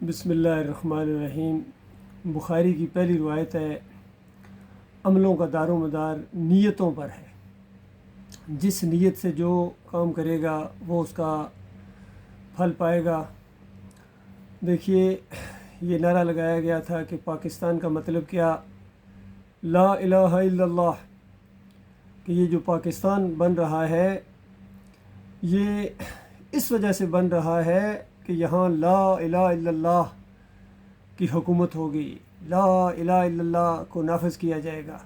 بسم اللہ الرحمن الرحیم۔ بخاری کی پہلی روایت ہے، عملوں کا دار و مدار نیتوں پر ہے۔ جس نیت سے جو کام کرے گا وہ اس کا پھل پائے گا۔ دیکھیے، یہ نعرہ لگایا گیا تھا کہ پاکستان کا مطلب کیا، لا الہ الا اللہ، کہ یہ جو پاکستان بن رہا ہے یہ اس وجہ سے بن رہا ہے کہ یہاں لا الہ الا اللہ کی حکومت ہوگی، لا الہ الا اللہ کو نافذ کیا جائے گا۔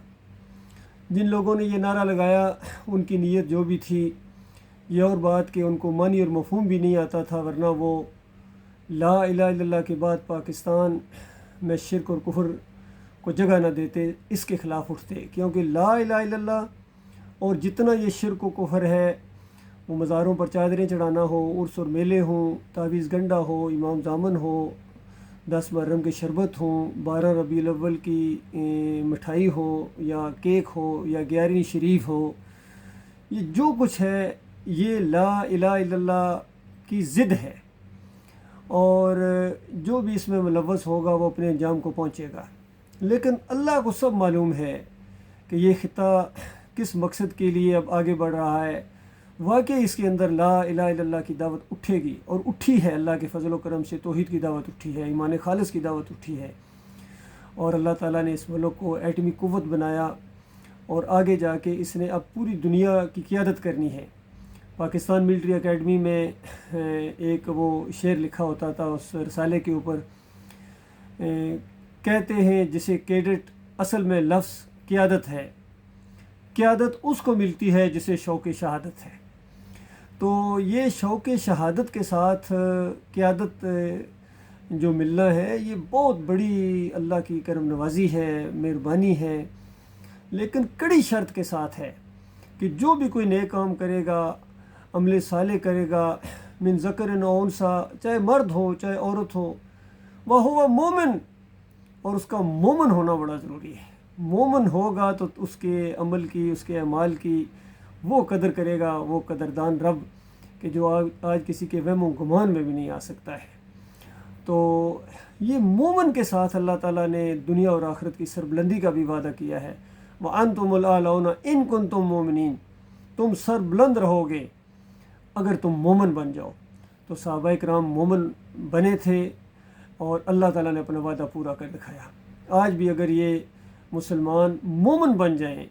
جن لوگوں نے یہ نعرہ لگایا ان کی نیت جو بھی تھی، یہ اور بات کہ ان کو معنی اور مفہوم بھی نہیں آتا تھا، ورنہ وہ لا الہ الا اللہ کے بعد پاکستان میں شرک اور کفر کو جگہ نہ دیتے، اس کے خلاف اٹھتے، کیونکہ لا الہ الا اللہ اور جتنا یہ شرک و کفر ہے، وہ مزاروں پر چادریں چڑھانا ہو، عرس اور میلے ہوں، تعویذ گنڈا ہو، امام زامن ہو، 10 محرم کے شربت ہوں، 12 ربیع الاول کی مٹھائی ہو یا کیک ہو یا 11ویں شریف ہو، یہ جو کچھ ہے یہ لا الہ الا اللہ کی ضد ہے، اور جو بھی اس میں ملوث ہوگا وہ اپنے انجام کو پہنچے گا۔ لیکن اللہ کو سب معلوم ہے کہ یہ خطہ کس مقصد کے لیے اب آگے بڑھ رہا ہے۔ واقعی اس کے اندر لا الہ الا اللہ کی دعوت اٹھے گی، اور اٹھی ہے، اللہ کے فضل و کرم سے توحید کی دعوت اٹھی ہے، ایمان خالص کی دعوت اٹھی ہے، اور اللہ تعالیٰ نے اس ملک کو ایٹمی قوت بنایا، اور آگے جا کے اس نے اب پوری دنیا کی قیادت کرنی ہے۔ پاکستان ملٹری اکیڈمی میں ایک وہ شعر لکھا ہوتا تھا اس رسالے کے اوپر، کہتے ہیں جسے کیڈٹ، اصل میں لفظ قیادت ہے، قیادت اس کو ملتی ہے جسے شوق شہادت ہے۔ تو یہ شوق شہادت کے ساتھ قیادت جو ملنا ہے، یہ بہت بڑی اللہ کی کرم نوازی ہے، مہربانی ہے، لیکن کڑی شرط کے ساتھ ہے کہ جو بھی کوئی نیک کام کرے گا، عمل صالح کرے گا، من ذکر و انثیٰ، چاہے مرد ہو چاہے عورت ہو، وہو مومن، اور اس کا مومن ہونا بڑا ضروری ہے۔ مومن ہوگا تو اس کے عمل کی، اس کے اعمال کی وہ قدر کرے گا، وہ قدردان رب کہ جو آج کسی کے وہم و گمان میں بھی نہیں آ سکتا ہے۔ تو یہ مومن کے ساتھ اللہ تعالیٰ نے دنیا اور آخرت کی سربلندی کا بھی وعدہ کیا ہے، وَأَنْتُمُ الْأَعْلَوْنَ إِن كُنتُم مُؤْمِنِينَ، تم سر بلند رہو گے اگر تم مومن بن جاؤ۔ تو صحابہ کرام مومن بنے تھے، اور اللہ تعالیٰ نے اپنا وعدہ پورا کر دکھایا۔ آج بھی اگر یہ مسلمان مومن بن جائیں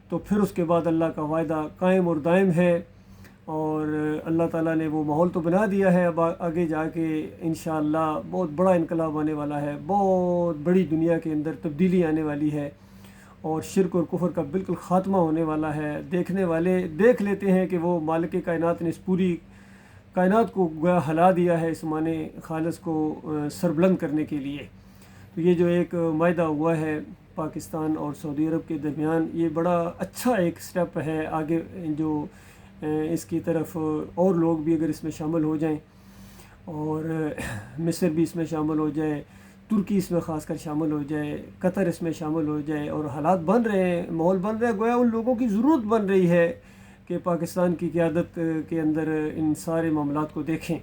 تو پھر اس کے بعد اللہ کا وعدہ قائم اور دائم ہے، اور اللہ تعالیٰ نے وہ ماحول تو بنا دیا ہے۔ اب آگے جا کے انشاءاللہ بہت بڑا انقلاب آنے والا ہے، بہت بڑی دنیا کے اندر تبدیلی آنے والی ہے، اور شرک اور کفر کا بالکل خاتمہ ہونے والا ہے۔ دیکھنے والے دیکھ لیتے ہیں کہ وہ مالک کائنات نے اس پوری کائنات کو گویا ہلا دیا ہے، اس معنی خالص کو سربلند کرنے کے لیے۔ تو یہ جو ایک معاہدہ ہوا ہے پاکستان اور سعودی عرب کے درمیان، یہ بڑا اچھا ایک سٹیپ ہے آگے، جو اس کی طرف اور لوگ بھی اگر اس میں شامل ہو جائیں، اور مصر بھی اس میں شامل ہو جائے، ترکی اس میں خاص کر شامل ہو جائے، قطر اس میں شامل ہو جائے، اور حالات بن رہے ہیں، ماحول بن رہا ہے، گویا ان لوگوں کی ضرورت بن رہی ہے کہ پاکستان کی قیادت کے اندر ان سارے معاملات کو دیکھیں۔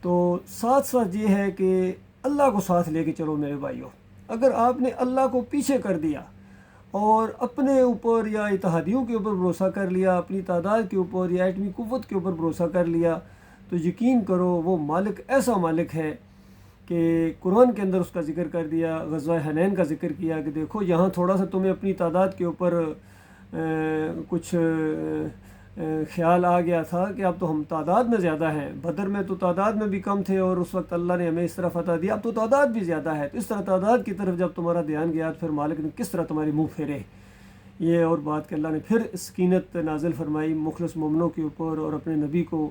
تو ساتھ ساتھ یہ ہے کہ اللہ کو ساتھ لے کے چلو میرے بھائیوں۔ اگر آپ نے اللہ کو پیچھے کر دیا اور اپنے اوپر یا اتحادیوں کے اوپر بھروسہ کر لیا، اپنی تعداد کے اوپر یا ایٹمی قوت کے اوپر بھروسہ کر لیا، تو یقین کرو وہ مالک ایسا مالک ہے کہ قرآن کے اندر اس کا ذکر کر دیا، غزوہ حنین کا ذکر کیا کہ دیکھو یہاں تھوڑا سا تمہیں اپنی تعداد کے اوپر کچھ خیال آ گیا تھا کہ اب تو ہم تعداد میں زیادہ ہیں، بدر میں تو تعداد میں بھی کم تھے، اور اس وقت اللہ نے ہمیں اس طرح فتح دیا، اب تو تعداد بھی زیادہ ہے، تو اس طرح تعداد کی طرف جب تمہارا دھیان گیا تو پھر مالک نے کس طرح تمہاری منہ پھیرے۔ یہ اور بات کہ اللہ نے پھر سکینت نازل فرمائی مخلص مومنوں کے اوپر، اور اپنے نبی کو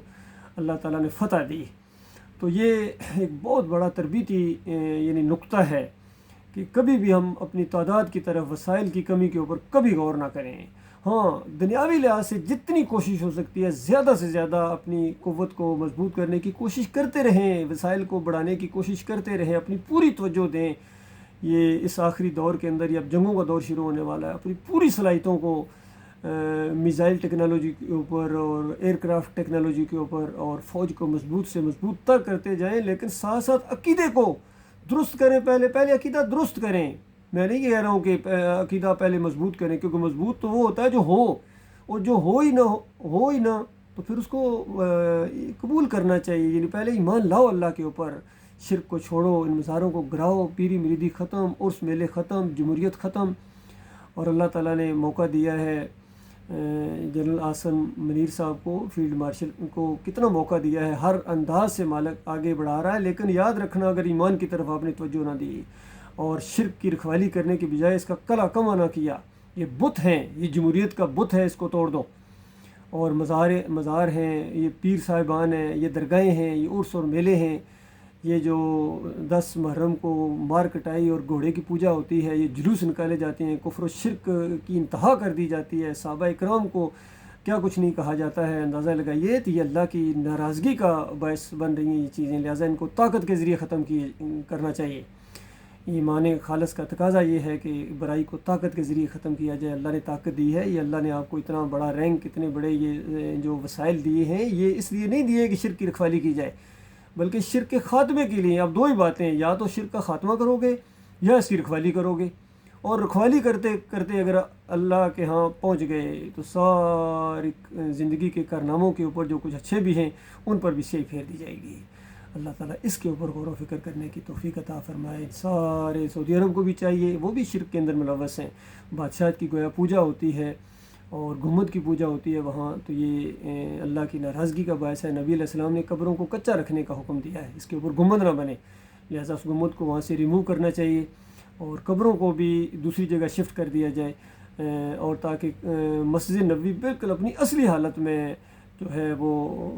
اللہ تعالیٰ نے فتح دی۔ تو یہ ایک بہت بڑا تربیتی یعنی نقطہ ہے کہ کبھی بھی ہم اپنی تعداد کی طرف، وسائل کی کمی کے اوپر کبھی غور نہ کریں۔ ہاں، دنیاوی لحاظ سے جتنی کوشش ہو سکتی ہے زیادہ سے زیادہ اپنی قوت کو مضبوط کرنے کی کوشش کرتے رہیں، وسائل کو بڑھانے کی کوشش کرتے رہیں، اپنی پوری توجہ دیں۔ یہ اس آخری دور کے اندر، یہ اب جنگوں کا دور شروع ہونے والا ہے، اپنی پوری صلاحیتوں کو میزائل ٹیکنالوجی کے اوپر اور ایئر کرافٹ ٹیکنالوجی کے اوپر اور فوج کو مضبوط سے مضبوط تر کرتے جائیں، لیکن ساتھ ساتھ عقیدے کو درست کریں. پہلے عقیدہ درست کریں. میں نہیں کہہ رہا ہوں کہ عقیدہ پہلے مضبوط کریں، کیونکہ مضبوط تو وہ ہوتا ہے جو ہو، اور جو ہو ہی نہ تو پھر اس کو قبول کرنا چاہیے. یعنی پہلے ایمان لاؤ اللہ کے اوپر، شرک کو چھوڑو، ان مزاروں کو گراؤ، پیری مریدی ختم، عرس میلے ختم، جمہوریت ختم. اور اللہ تعالیٰ نے موقع دیا ہے جنرل آسم منیر صاحب کو، فیلڈ مارشل کو کتنا موقع دیا ہے، ہر انداز سے مالک آگے بڑھا رہا ہے. لیکن یاد رکھنا، اگر ایمان کی طرف آپ نے توجہ نہ دی اور شرک کی رکھوالی کرنے کے بجائے اس کا کلا کما نہ کیا، یہ بت ہیں، یہ جمہوریت کا بت ہے، اس کو توڑ دو. اور مزار ہیں، یہ پیر صاحبان ہیں، یہ درگاہیں ہیں، یہ عرس اور میلے ہیں، یہ جو 10 محرم کو مار کٹائی اور گھوڑے کی پوجا ہوتی ہے، یہ جلوس نکالے جاتے ہیں، کفر و شرک کی انتہا کر دی جاتی ہے، صحابہ اکرام کو کیا کچھ نہیں کہا جاتا ہے. اندازہ لگائیے تو یہ اللہ کی ناراضگی کا باعث بن رہی ہیں یہ چیزیں. لہٰذا ان کو طاقت کے ذریعے ختم کرنا چاہیے. ایمان خالص کا تقاضا یہ ہے کہ برائی کو طاقت کے ذریعے ختم کیا جائے. اللہ نے طاقت دی ہے، یہ اللہ نے آپ کو اتنا بڑا رینک، اتنے بڑے یہ جو وسائل دیے ہیں، یہ اس لیے نہیں دیے کہ شرک کی رکھوالی کی جائے، بلکہ شرک کے خاتمے کے لیے. اب دو ہی باتیں ہیں، یا تو شرک کا خاتمہ کرو گے یا اس کی رکھوالی کرو گے. اور رکھوالی کرتے کرتے اگر اللہ کے ہاں پہنچ گئے تو ساری زندگی کے کارناموں کے اوپر جو کچھ اچھے بھی ہیں ان پر بھی سیاہی پھیر دی جائے گی. اللہ تعالیٰ اس کے اوپر غور و فکر کرنے کی توفیق عطا فرمائے. سارے سعودی عرب کو بھی چاہیے، وہ بھی شرک کے اندر ملوث ہیں. بادشاہت کی گویا پوجا ہوتی ہے اور گنبد کی پوجا ہوتی ہے وہاں، تو یہ اللہ کی ناراضگی کا باعث ہے. نبی علیہ السلام نے قبروں کو کچا رکھنے کا حکم دیا ہے، اس کے اوپر گنبد نہ بنے، لہٰذا اس گنبد کو وہاں سے ریموو کرنا چاہیے اور قبروں کو بھی دوسری جگہ شفٹ کر دیا جائے، اور تاکہ مسجد نبوی بالکل اپنی اصلی حالت میں جو ہے وہ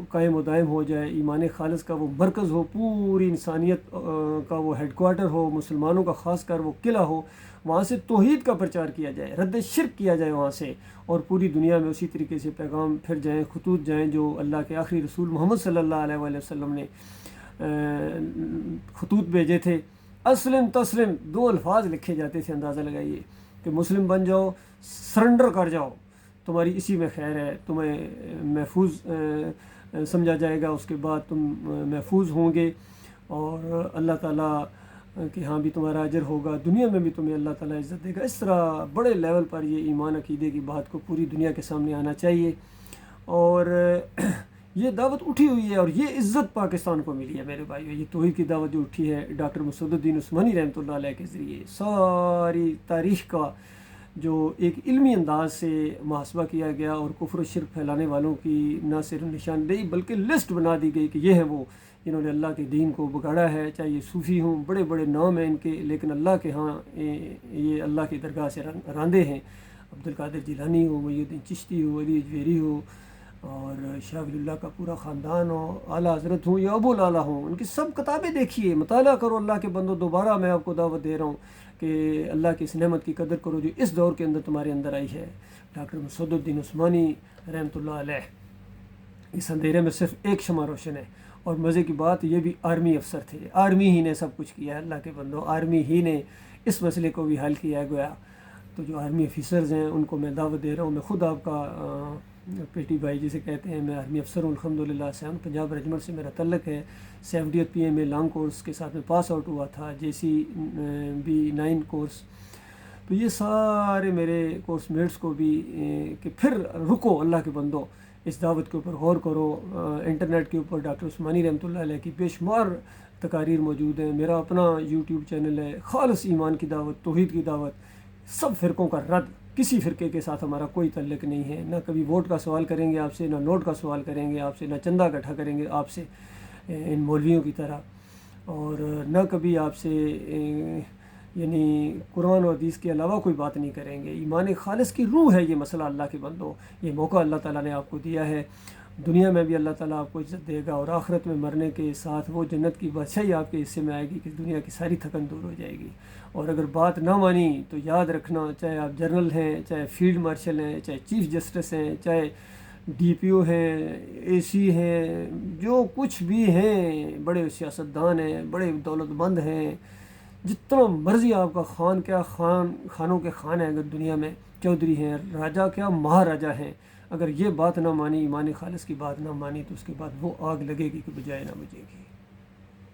قائم و دائم ہو جائے. ایمان خالص کا وہ مرکز ہو، پوری انسانیت کا وہ ہیڈ کوارٹر ہو، مسلمانوں کا خاص کر وہ قلعہ ہو. وہاں سے توحید کا پرچار کیا جائے، رد شرک کیا جائے وہاں سے، اور پوری دنیا میں اسی طریقے سے پیغام پھر جائیں، خطوط جائیں جو اللہ کے آخری رسول محمد صلی اللہ علیہ وآلہ وسلم نے خطوط بھیجے تھے. اسلم تسلم 2 الفاظ لکھے جاتے تھے. اندازہ لگائیے کہ مسلم بن جاؤ، سرنڈر کر جاؤ، تمہاری اسی میں خیر ہے، تمہیں محفوظ سمجھا جائے گا، اس کے بعد تم محفوظ ہوں گے اور اللہ تعالیٰ کہ ہاں بھی تمہارا اجر ہوگا، دنیا میں بھی تمہیں اللہ تعالیٰ عزت دے گا. اس طرح بڑے لیول پر یہ ایمان عقیدے کی بات کو پوری دنیا کے سامنے آنا چاہیے. اور یہ دعوت اٹھی ہوئی ہے اور یہ عزت پاکستان کو ملی ہے میرے بھائیو. یہ توحید کی دعوت جو اٹھی ہے ڈاکٹر مسعود الدین عثمانی رحمۃ اللہ علیہ کے ذریعے، ساری تاریخ کا جو ایک علمی انداز سے محاسبہ کیا گیا اور کفر و شرک پھیلانے والوں کی نہ صرف نشاندہی بلکہ لسٹ بنا دی گئی کہ یہ ہیں وہ جنہوں نے اللہ کے دین کو بگاڑا ہے. چاہے یہ صوفی ہوں، بڑے بڑے نام ہیں ان کے، لیکن اللہ کے ہاں یہ اللہ کی درگاہ سے راندے ہیں. عبد القادر جیلانی ہو، محی الدین چشتی ہو، علی اجویری ہو، اور شاہ ولی اللہ کا پورا خاندان ہو، اعلیٰ حضرت ہوں یا ابو الاعلیٰ ہوں، ان کی سب کتابیں دیکھیے، مطالعہ کرو. اللہ کے بندو، دوبارہ میں آپ کو دعوت دے رہا ہوں کہ اللہ کی اس نعمت کی قدر کرو جو اس دور کے اندر تمہارے اندر آئی ہے. ڈاکٹر مسعود الدین عثمانی رحمۃ اللہ علیہ، اس اندھیرے میں صرف ایک شمع روشن ہے. اور مزے کی بات، یہ بھی آرمی افسر تھے، آرمی ہی نے سب کچھ کیا ہے. اللہ کے بندو، آرمی ہی نے اس مسئلے کو بھی حل کیا ہے گویا. تو جو آرمی افیسرز ہیں ان کو میں دعوت دے رہا ہوں. میں خود آپ کا پیٹی بھائی جسے کہتے ہیں، میں آرمی افسر ہوں الحمدللہ سے. پنجاب رجمنٹ سے میرا تعلق ہے. 70 PMA لانگ کورس کے ساتھ میں پاس آؤٹ ہوا تھا، JC-B9 کورس. تو یہ سارے میرے کورس میٹس کو بھی کہ پھر رکو اللہ کے بندو، اس دعوت کے اوپر غور کرو. انٹرنیٹ کے اوپر ڈاکٹر عثمانی رحمۃ اللہ علیہ کی بے شمار تقاریر موجود ہیں. میرا اپنا YouTube چینل ہے، خالص ایمان کی دعوت، توحید کی دعوت، سب فرقوں کا رد. کسی فرقے کے ساتھ ہمارا کوئی تعلق نہیں ہے. نہ کبھی ووٹ کا سوال کریں گے آپ سے، نہ نوٹ کا سوال کریں گے آپ سے، نہ چندہ اکٹھا کریں گے آپ سے ان مولویوں کی طرح، اور نہ کبھی آپ سے یعنی قرآن و حدیث کے علاوہ کوئی بات نہیں کریں گے. ایمان خالص کی روح ہے یہ مسئلہ. اللہ کے بندو، یہ موقع اللہ تعالیٰ نے آپ کو دیا ہے. دنیا میں بھی اللہ تعالیٰ آپ کو عزت دے گا، اور آخرت میں مرنے کے ساتھ وہ جنت کی بادشاہی آپ کے حصے میں آئے گی کہ دنیا کی ساری تھکن دور ہو جائے گی. اور اگر بات نہ مانی تو یاد رکھنا، چاہے آپ جنرل ہیں، چاہے فیلڈ مارشل ہیں، چاہے چیف جسٹس ہیں، چاہے DPO ہیں، AC ہیں، جو کچھ بھی ہیں، بڑے سیاستدان ہیں، بڑے دولت مند ہیں، جتنا مرضی آپ کا خان کیا خانوں کے خان ہیں، اگر دنیا میں چودھری ہیں، راجا کیا مہاراجا ہیں، اگر یہ بات نہ مانی، ایمان خالص کی بات نہ مانی، تو اس کے بعد وہ آگ لگے گی کہ بجائے نہ بجے گی۔